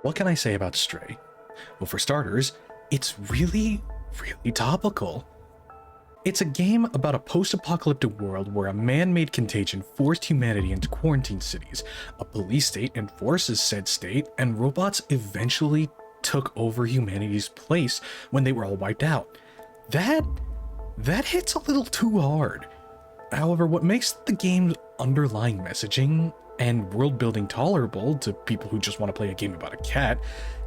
What can I say about Stray? Well, for starters, it's really topical. It's a game about a post-apocalyptic world where a man-made contagion forced humanity into quarantine cities, a police state enforces said state, and robots eventually took over humanity's place when they were all wiped out. That hits a little too hard. However, what makes the game's underlying messaging and world building tolerable to people who just want to play a game about a cat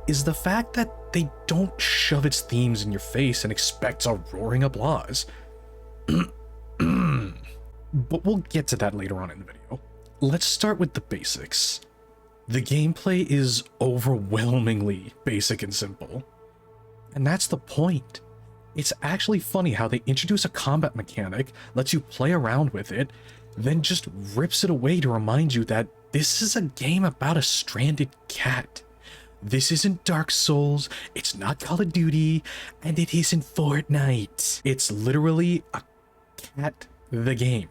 is the fact that they don't shove its themes in your face and expect a roaring applause. But we'll get to that later on in the video. Let's start with the basics. The gameplay is overwhelmingly basic and simple. And that's the point. It's actually funny how they introduce a combat mechanic, lets you play around with it, then just rips it away to remind you that this is a game about a stranded cat. This isn't Dark Souls, it's not Call of Duty, and it isn't Fortnite. It's literally a cat the game.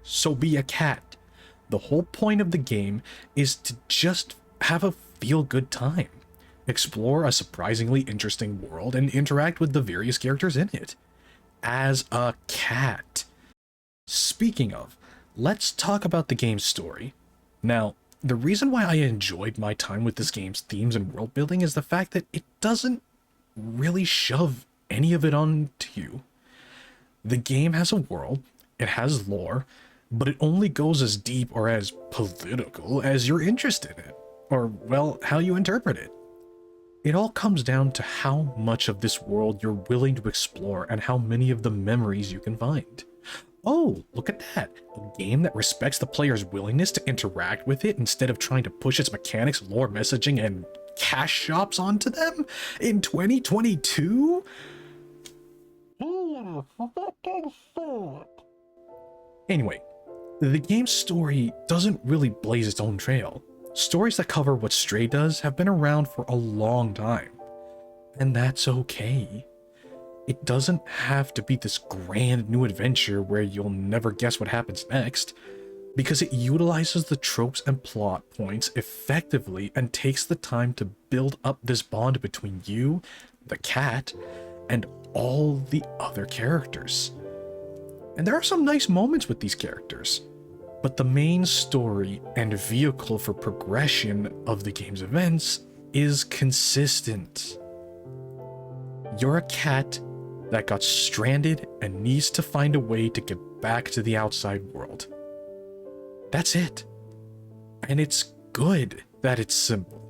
So be a cat. The whole point of the game is to just have a feel-good time. Explore a surprisingly interesting world and interact with the various characters in it. As a cat. Speaking of, let's talk about the game's story. Now, the reason why I enjoyed my time with this game's themes and world building is the fact that it doesn't really shove any of it onto you. The game has a world, it has lore, but it only goes as deep or as political as you're interested in it, or, well, how you interpret it. It all comes down to how much of this world you're willing to explore and how many of the memories you can find. Oh, look at that. A game that respects the player's willingness to interact with it instead of trying to push its mechanics, lore, messaging, and cash shops onto them in 2022? Anyway, the game's story doesn't really blaze its own trail. Stories that cover what Stray does have been around for a long time, and that's okay. It doesn't have to be this grand new adventure where you'll never guess what happens next, because it utilizes the tropes and plot points effectively and takes the time to build up this bond between you, the cat, and all the other characters. And there are some nice moments with these characters, but the main story and vehicle for progression of the game's events is consistent. You're a cat that got stranded and needs to find a way to get back to the outside world. That's it. And it's good that it's simple.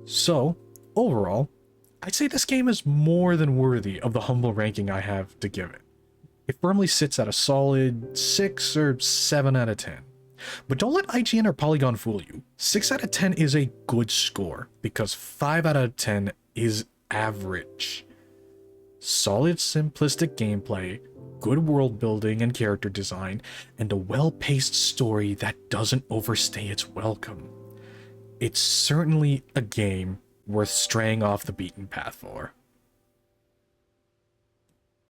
So, overall, I'd say this game is more than worthy of the humble ranking I have to give it. It firmly sits at a solid 6 or 7 out of 10. But don't let IGN or Polygon fool you. 6 out of 10 is a good score, because 5 out of 10 is average. Solid simplistic gameplay, good world building and character design, and a well-paced story that doesn't overstay its welcome. It's certainly a game worth straying off the beaten path for.